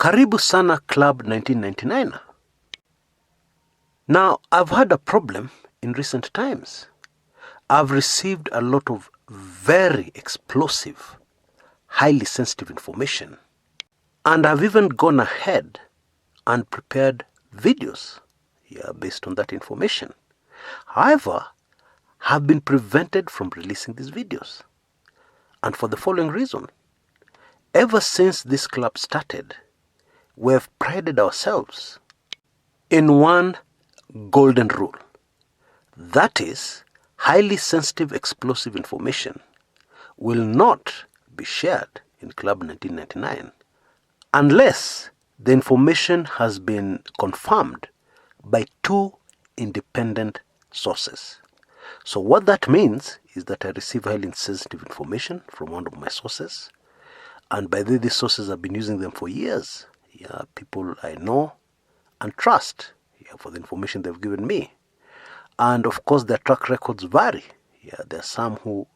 Karibu Sana Club 1999. Now, I've had a problem in recent times. I've received a lot of very explosive, highly sensitive information. And I've even gone ahead and prepared videos based on that information. However, have been prevented from releasing these videos. And for the following reason. Ever since this club started, we have prided ourselves in one golden rule. That is, highly sensitive explosive information will not be shared in Club 1999 unless the information has been confirmed by two independent sources. So what that means is that I receive highly sensitive information from one of my sources, and by the way, these sources have been using them for years. People I know and trust for the information they've given me. And of course, their track records vary. There are some who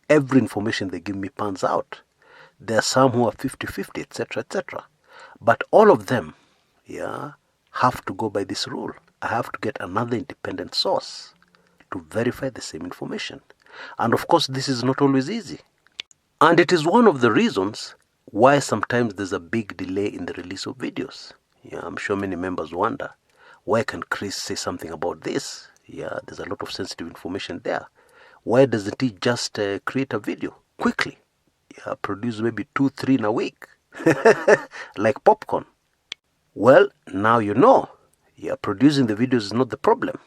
every information they give me pans out. There are some who are 50-50, etc., etc. But all of them, have to go by this rule. I have to get another independent source to verify the same information. And of course, this is not always easy. And it is one of the reasons why sometimes there's a big delay in the release of videos. I'm sure many members wonder, why can Chris say something about this? There's a lot of sensitive information there. Why doesn't he just create a video quickly? Produce maybe 2-3 in a week, like popcorn. Well, now you know. Producing the videos is not the problem.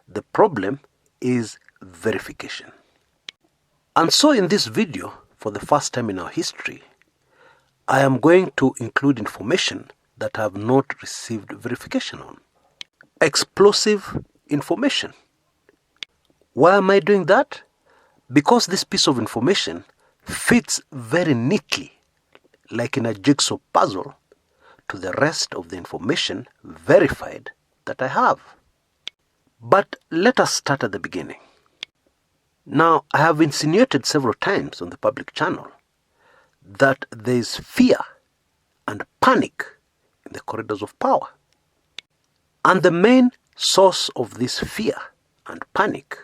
The problem is verification. And so in this video, for the first time in our history, I am going to include information that I have not received verification on. Explosive information. Why am I doing that? Because this piece of information fits very neatly, like in a jigsaw puzzle, to the rest of the information verified that I have. But let us start at the beginning. Now, I have insinuated several times on the public channel that there is fear and panic in the corridors of power. And the main source of this fear and panic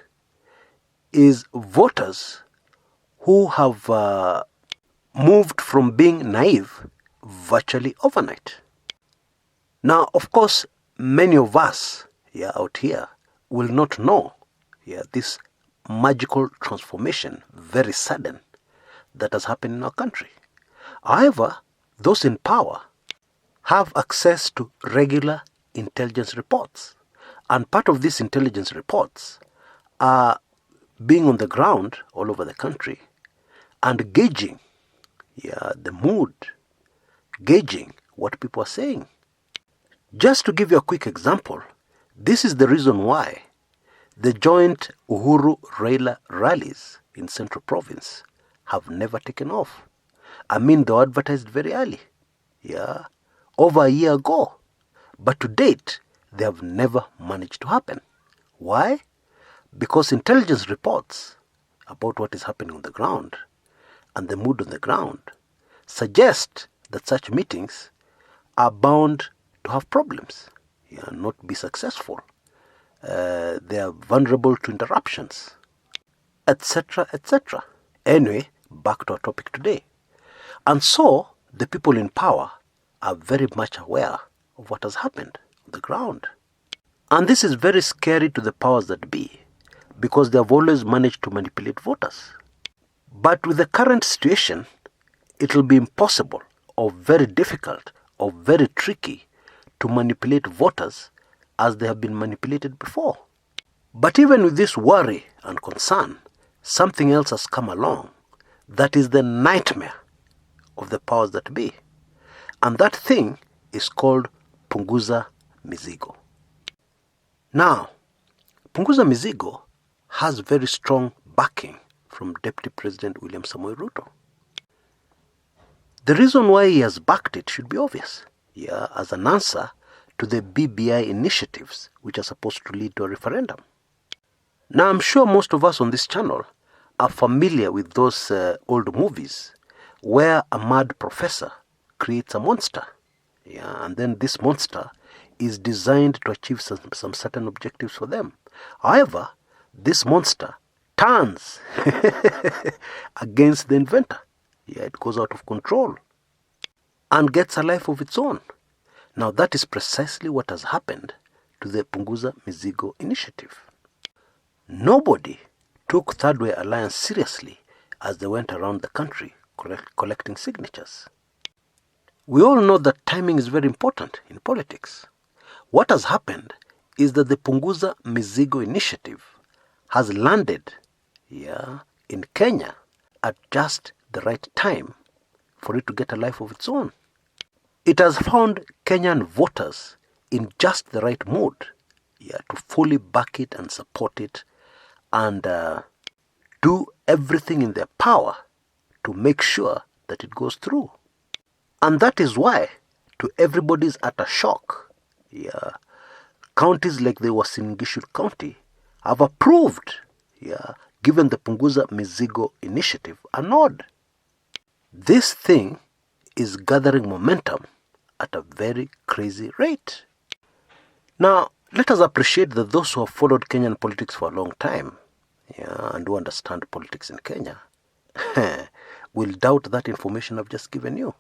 is voters who have moved from being naive virtually overnight. Now, of course, many of us out here will not know this magical transformation, very sudden, that has happened in our country. However, those in power have access to regular intelligence reports. And part of these intelligence reports are being on the ground all over the country and gauging the mood, gauging what people are saying. Just to give you a quick example, this is the reason why the joint Uhuru-Raila rallies in Central Province have never taken off. I mean, they were advertised very early, over a year ago. But to date, they have never managed to happen. Why? Because intelligence reports about what is happening on the ground and the mood on the ground suggest that such meetings are bound to have problems, not be successful. They are vulnerable to interruptions, etc., etc. Anyway, back to our topic today. And so, the people in power are very much aware of what has happened on the ground. And this is very scary to the powers that be, because they have always managed to manipulate voters. But with the current situation, it will be impossible, or very difficult, or very tricky to manipulate voters as they have been manipulated before. But even with this worry and concern, something else has come along that is the nightmare of the powers that be. And that thing is called Punguza Mizigo. Now, Punguza Mizigo has very strong backing from Deputy President William Samoei Ruto. The reason why he has backed it should be obvious. As an answer to the BBI initiatives which are supposed to lead to a referendum. Now, I'm sure most of us on this channel are familiar with those old movies where a mad professor creates a monster. Yeah, and then this monster is designed to achieve some certain objectives for them. However, this monster turns against the inventor. Yeah, it goes out of control and gets a life of its own. Now that is precisely what has happened to the Punguza Mizigo initiative. Nobody took Third Way Alliance seriously as they went around the country collecting signatures. We all know that timing is very important in politics. What has happened is that the Punguza Mizigo initiative has landed in Kenya at just the right time for it to get a life of its own. It has found Kenyan voters in just the right mood to fully back it and support it and do everything in their power to make sure that it goes through. And that is why, to everybody's utter shock, counties like the Uasin Gishu County have approved, given the Punguza Mizigo initiative a nod. This thing is gathering momentum at a very crazy rate. Now, let us appreciate that those who have followed Kenyan politics for a long time, and who understand politics in Kenya, will doubt that information I've just given you.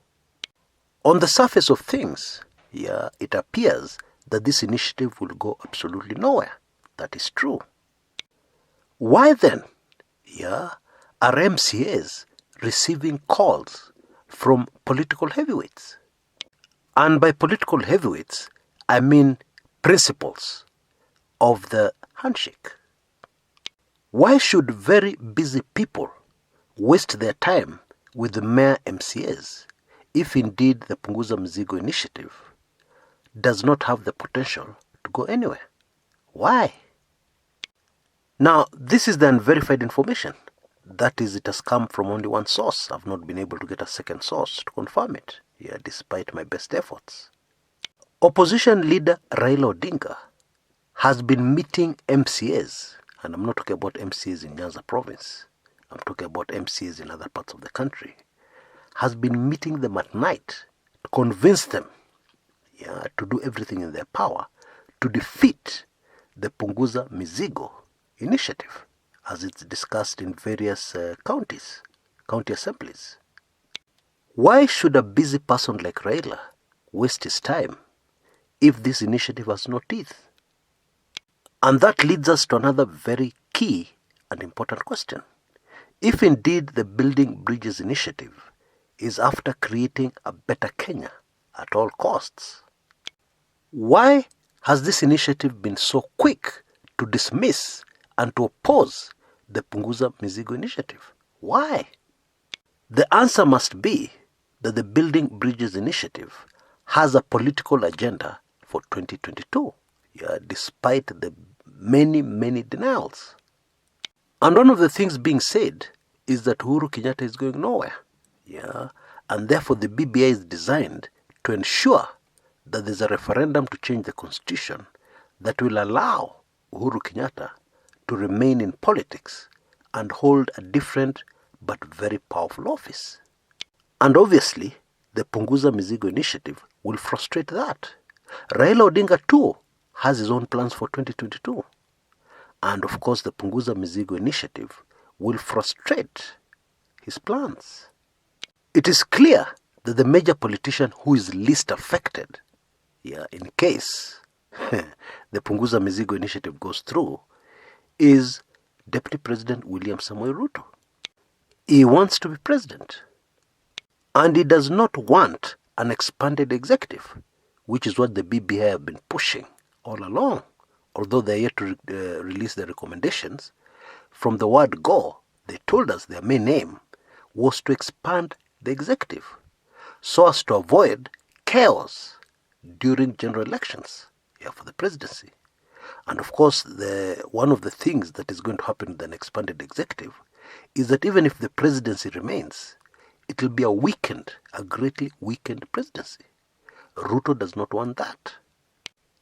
On the surface of things, it appears that this initiative will go absolutely nowhere. That is true. Why then, are MCAs receiving calls from political heavyweights? And by political heavyweights, I mean principals of the handshake. Why should very busy people waste their time with the mere MCAs if indeed the Punguza Mizigo initiative does not have the potential to go anywhere? Why? Now, this is the unverified information. That is, it has come from only one source. I've not been able to get a second source to confirm it, despite my best efforts. Opposition leader Raila Odinga has been meeting MCAs, and I'm not talking about MCAs in Nyanza province, I'm talking about MCAs in other parts of the country, has been meeting them at night to convince them to do everything in their power to defeat the Punguza Mizigo initiative as it's discussed in various county assemblies. Why should a busy person like Raila waste his time if this initiative has no teeth? And that leads us to another very key and important question. If indeed the Building Bridges initiative is after creating a better Kenya at all costs, why has this initiative been so quick to dismiss and to oppose the Punguza Mizigo initiative? Why? The answer must be that the Building Bridges initiative has a political agenda for 2022, despite the many, many denials. And one of the things being said is that Uhuru Kenyatta is going nowhere. And therefore the BBI is designed to ensure that there's a referendum to change the constitution that will allow Uhuru Kenyatta to remain in politics and hold a different but very powerful office. And obviously, the Punguza Mizigo initiative will frustrate that. Raila Odinga too has his own plans for 2022. And of course, the Punguza Mizigo initiative will frustrate his plans. It is clear that the major politician who is least affected, in case the Punguza Mizigo initiative goes through, is Deputy President William Samoei Ruto. He wants to be president. And he does not want an expanded executive, which is what the BBI have been pushing all along. Although they are yet to release their recommendations, from the word go, they told us their main aim was to expand the executive so as to avoid chaos during general elections for the presidency. And of course, one of the things that is going to happen with an expanded executive is that even if the presidency remains, it will be a greatly weakened presidency. Ruto does not want that.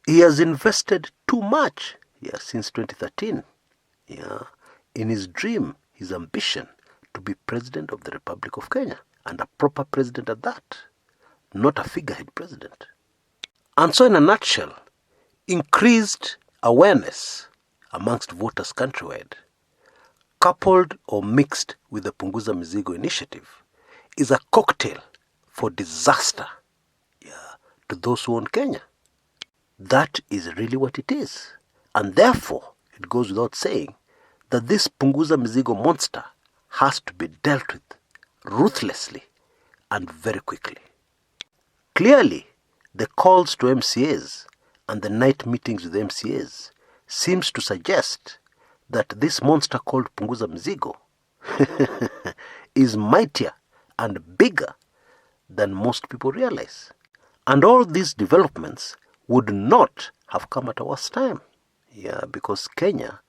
He has invested too much since 2013 in his dream, his ambition to be president of the Republic of Kenya, and a proper president at that, not a figurehead president. And so in a nutshell, increased awareness amongst voters countrywide, coupled or mixed with the Punguza Mizigo initiative, is a cocktail for disaster to those who own Kenya. That is really what it is. And therefore, it goes without saying that this Punguza Mizigo monster has to be dealt with ruthlessly and very quickly. Clearly, the calls to MCAs and the night meetings with MCAs seems to suggest that this monster called Punguza Mizigo is mightier and bigger than most people realize. And all these developments would not have come at a worse time. Because Kenya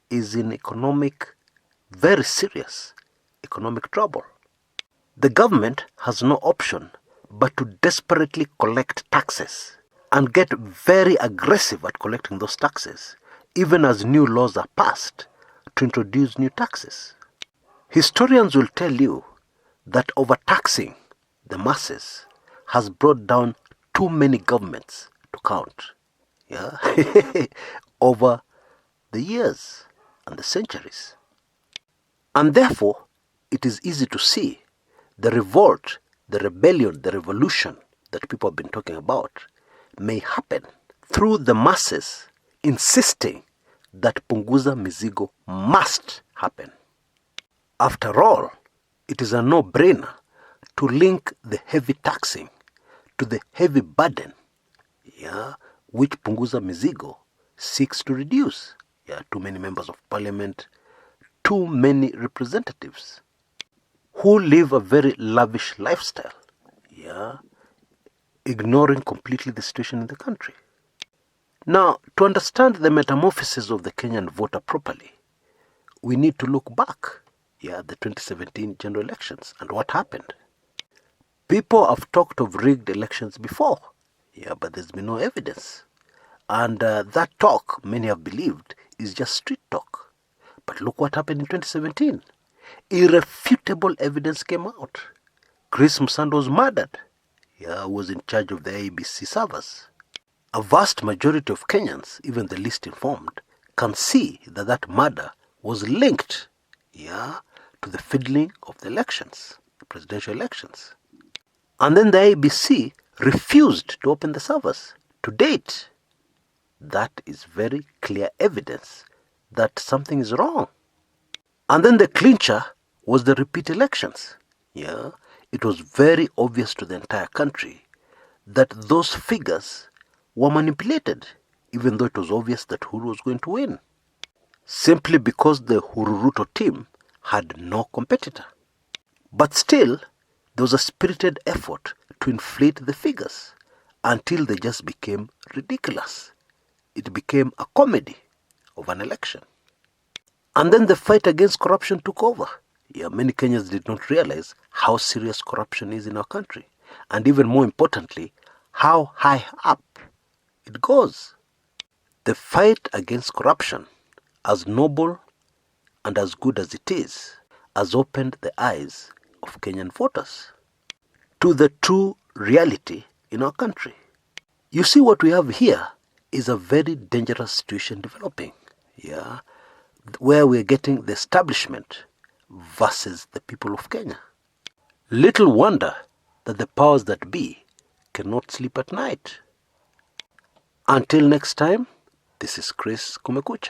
is in very serious economic trouble. The government has no option but to desperately collect taxes and get very aggressive at collecting those taxes, even as new laws are passed to introduce new taxes. Historians will tell you that overtaxing the masses has brought down too many governments to count over the years and the centuries. And therefore, it is easy to see the revolt, the rebellion, the revolution that people have been talking about may happen through the masses insisting that Punguza Mizigo must happen. After all, it is a no-brainer to link the heavy taxing to the heavy burden which Punguza Mizigo seeks to reduce. Too many members of parliament, too many representatives who live a very lavish lifestyle, ignoring completely the situation in the country. Now, to understand the metamorphosis of the Kenyan voter properly, we need to look back, the 2017 general elections and what happened. People have talked of rigged elections before, but there's been no evidence. And that talk, many have believed, is just street talk. But look what happened in 2017. Irrefutable evidence came out. Chris Msando was murdered. Who was in charge of the IEBC servers. A vast majority of Kenyans, even the least informed, can see that that murder was linked, to the fiddling of the elections, the presidential elections. And then the IEBC refused to open the servers. To date, that is very clear evidence that something is wrong. And then the clincher was the repeat elections. It was very obvious to the entire country that those figures were manipulated, even though it was obvious that Uhuru was going to win, simply because the Uhuru Ruto team had no competitor. But still, there was a spirited effort to inflate the figures until they just became ridiculous. It became a comedy of an election. And then the fight against corruption took over. Many Kenyans did not realize how serious corruption is in our country. And even more importantly, how high up it goes. The fight against corruption, as noble and as good as it is, has opened the eyes of Kenyan voters to the true reality in our country. You see, what we have here is a very dangerous situation developing, where we're getting the establishment versus the people of Kenya. Little wonder that the powers that be cannot sleep at night. Until next time, this is Chris Kumekucha.